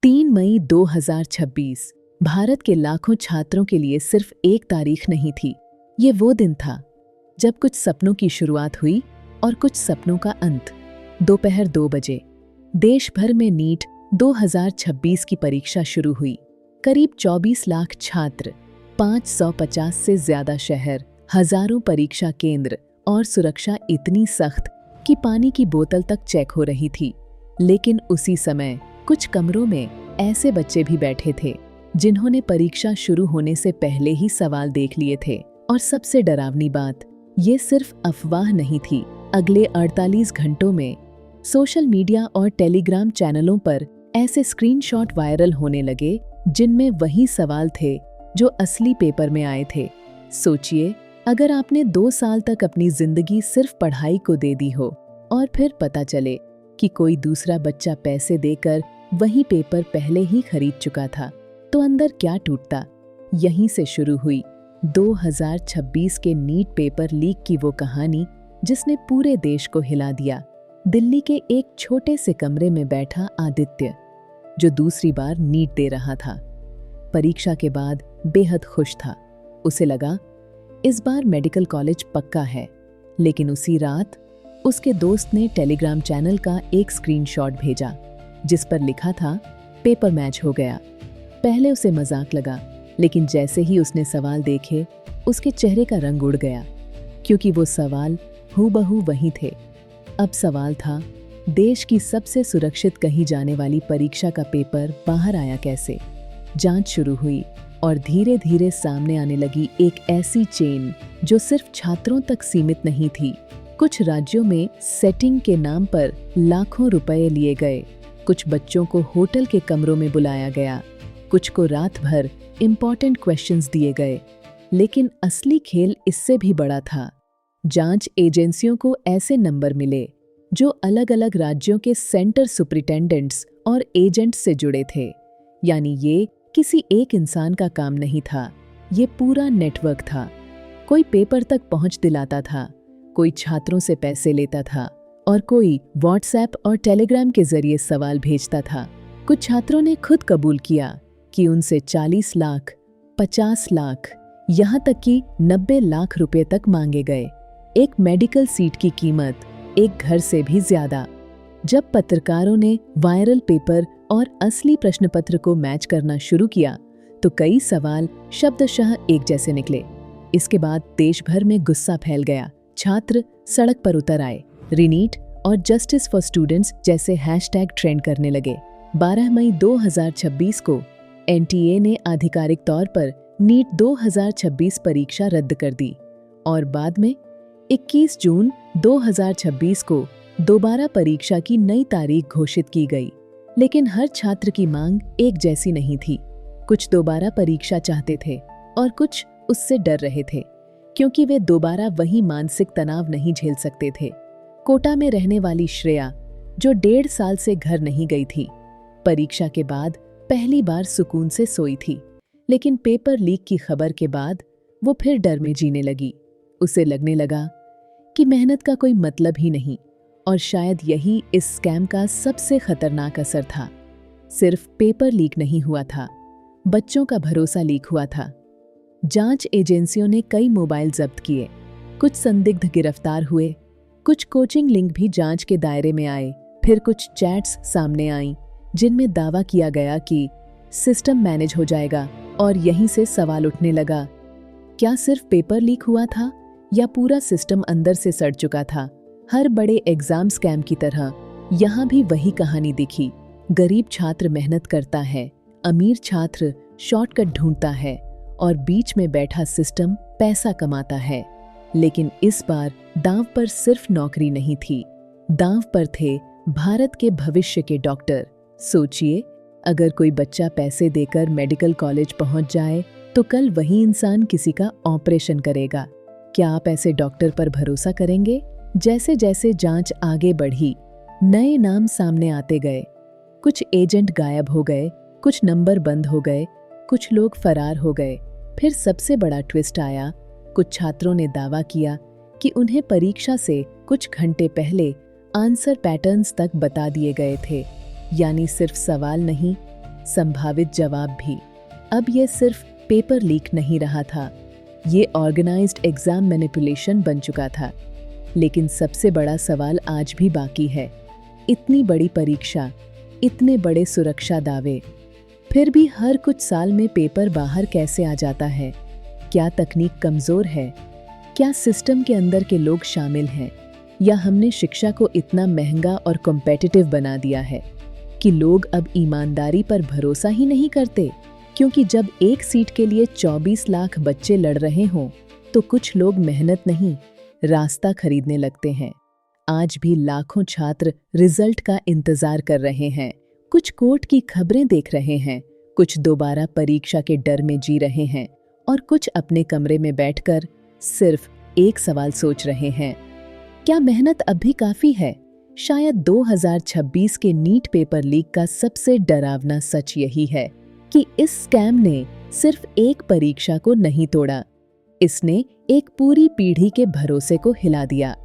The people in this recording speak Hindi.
3 मई 2026 भारत के लाखों छात्रों के लिए सिर्फ एक तारीख नहीं थी। ये वो दिन था जब कुछ सपनों की शुरुआत हुई और कुछ सपनों का अंत। दोपहर 2 बजे देश भर में नीट 2026 की परीक्षा शुरू हुई। करीब 24 लाख छात्र, 550 से ज्यादा शहर, हजारों परीक्षा केंद्र और सुरक्षा इतनी सख्त कि पानी की बोतल तक चेक हो रही थी। लेकिन उसी समय कुछ कमरों में ऐसे बच्चे भी बैठे थे जिन्होंने परीक्षा शुरू होने से पहले ही सवाल देख लिए थे। और सबसे डरावनी बात, ये सिर्फ अफवाह नहीं थी। अगले 48 घंटों में सोशल मीडिया और टेलीग्राम चैनलों पर ऐसे स्क्रीनशॉट वायरल होने लगे जिनमें वही सवाल थे जो असली पेपर में आए थे। सोचिए, अगर आपने 2 साल तक अपनी जिंदगी सिर्फ पढ़ाई को दे दी हो और फिर पता चले कि कोई दूसरा बच्चा पैसे देकर वही पेपर पहले ही खरीद चुका था, तो अंदर क्या टूटता। यहीं से शुरू हुई 2026 के नीट पेपर लीक की वो कहानी जिसने पूरे देश को हिला दिया। दिल्ली के एक छोटे से कमरे में बैठा आदित्य, जो दूसरी बार नीट दे रहा था, परीक्षा के बाद बेहद खुश था। उसे लगा इस बार मेडिकल कॉलेज पक्का है। लेकिन उसी रात उसके दोस्त ने टेलीग्राम चैनल का एक स्क्रीनशॉट भेजा जिस पर लिखा था, पेपर मैच हो गया। पहले उसे मजाक लगा, लेकिन जैसे ही उसने सवाल देखे उसके चेहरे का रंग उड़ गया, क्योंकि वो सवाल हूबहू वही थे। अब सवाल था, देश की सबसे सुरक्षित कही जाने वाली परीक्षा का पेपर बाहर आया कैसे। जांच शुरू हुई और धीरे धीरे सामने आने लगी एक ऐसी चेन जो सिर्फ छात्रों तक सीमित नहीं थी। कुछ राज्यों में सेटिंग के नाम पर लाखों रुपए लिए गए, कुछ बच्चों को होटल के कमरों में बुलाया गया, कुछ को रात भर इंपॉर्टेंट क्वेश्चंस दिए गए। लेकिन असली खेल इससे भी बड़ा था। जांच एजेंसियों को ऐसे नंबर मिले जो अलग अलग राज्यों के सेंटर सुपरिटेंडेंट्स और एजेंट्स से जुड़े थे। यानी ये किसी एक इंसान का काम नहीं था, ये पूरा नेटवर्क था। कोई पेपर तक पहुंच दिलाता था, कोई छात्रों से पैसे लेता था और कोई व्हाट्सएप और टेलीग्राम के जरिए सवाल भेजता था। कुछ छात्रों ने खुद कबूल किया कि उनसे 40 लाख, 50 लाख, यहाँ तक कि 90 लाख रुपए तक मांगे गए। एक मेडिकल सीट की कीमत एक घर से भी ज्यादा। जब पत्रकारों ने वायरल पेपर और असली प्रश्न पत्र को मैच करना शुरू किया तो कई सवाल शब्दशः एक जैसे निकले। इसके बाद देश भर में गुस्सा फैल गया। छात्र सड़क पर उतर आए, रीनीट और जस्टिस फॉर स्टूडेंट्स जैसे हैशटैग ट्रेंड करने लगे। 12 मई 2026 को एनटीए ने आधिकारिक तौर पर नीट 2026 परीक्षा रद्द कर दी और बाद में 21 जून 2026 को दोबारा परीक्षा की नई तारीख घोषित की गई। लेकिन हर छात्र की मांग एक जैसी नहीं थी। कुछ दोबारा परीक्षा चाहते थे और कुछ उससे डर रहे थे, क्योंकि वे दोबारा वही मानसिक तनाव नहीं झेल सकते थे। कोटा में रहने वाली श्रेया, जो 1.5 साल से घर नहीं गई थी, परीक्षा के बाद पहली बार सुकून से सोई थी। लेकिन पेपर लीक की खबर के बाद वो फिर डर में जीने लगी। उसे लगने लगा कि मेहनत का कोई मतलब ही नहीं, और शायद यही इस स्कैम का सबसे खतरनाक असर था। सिर्फ पेपर लीक नहीं हुआ था, बच्चों का भरोसा लीक हुआ था। जांच एजेंसियों ने कई मोबाइल जब्त किए, कुछ संदिग्ध गिरफ्तार हुए, कुछ कोचिंग लिंक भी जांच के दायरे में आए। फिर कुछ चैट्स सामने आईं जिनमें दावा किया गया कि सिस्टम मैनेज हो जाएगा, और यहीं से सवाल उठने लगा, क्या सिर्फ पेपर लीक हुआ था या पूरा सिस्टम अंदर से सड़ चुका था। हर बड़े एग्जाम स्कैम की तरह यहाँ भी वही कहानी दिखी। गरीब छात्र मेहनत करता है, अमीर छात्र शॉर्टकट ढूंढता है और बीच में बैठा सिस्टम पैसा कमाता है। लेकिन इस बार दांव पर सिर्फ नौकरी नहीं थी, दांव पर थे भारत के भविष्य के डॉक्टर। सोचिए, अगर कोई बच्चा पैसे देकर मेडिकल कॉलेज पहुंच जाए तो कल वही इंसान किसी का ऑपरेशन करेगा। क्या आप ऐसे डॉक्टर पर भरोसा करेंगे? जैसे जैसे जांच आगे बढ़ी, नए नाम सामने आते गए। कुछ एजेंट गायब हो गए, कुछ नंबर बंद हो गए, कुछ लोग फरार हो गए। फिर सबसे बड़ा ट्विस्ट आया। कुछ छात्रों ने दावा किया कि उन्हें परीक्षा से कुछ घंटे पहले आंसर पैटर्न्स तक बता दिए गए थे। यानी सिर्फ सवाल नहीं, संभावित जवाब भी। अब यह सिर्फ पेपर लीक नहीं रहा था, ये ऑर्गेनाइज्ड एग्जाम मैनिपुलेशन बन चुका था। लेकिन सबसे बड़ा सवाल आज भी बाकी है। इतनी बड़ी परीक्षा, इतने बड़े सुरक्षा दावे, फिर भी हर कुछ साल में पेपर बाहर कैसे आ जाता है? क्या तकनीक कमजोर है? क्या सिस्टम के अंदर के लोग शामिल हैं? या हमने शिक्षा को इतना महंगा और कॉम्पिटिटिव बना दिया है कि लोग अब ईमानदारी पर भरोसा ही नहीं करते? क्योंकि जब एक सीट के लिए 24 लाख बच्चे लड़ रहे हों, तो कुछ लोग मेहनत नहीं, रास्ता खरीदने लगते हैं। आज भी लाखों छात्र रिजल्ट का इंतजार कर रहे हैं, कुछ कोर्ट की खबरें देख रहे हैं, कुछ दोबारा परीक्षा के डर में जी रहे हैं, और कुछ अपने कमरे में बैठकर सिर्फ एक सवाल सोच रहे हैं, क्या मेहनत अब भी काफी है? शायद 2026 के नीट पेपर लीक का सबसे डरावना सच यही है कि इस स्कैम ने सिर्फ एक परीक्षा को नहीं तोड़ा, इसने एक पूरी पीढ़ी के भरोसे को हिला दिया।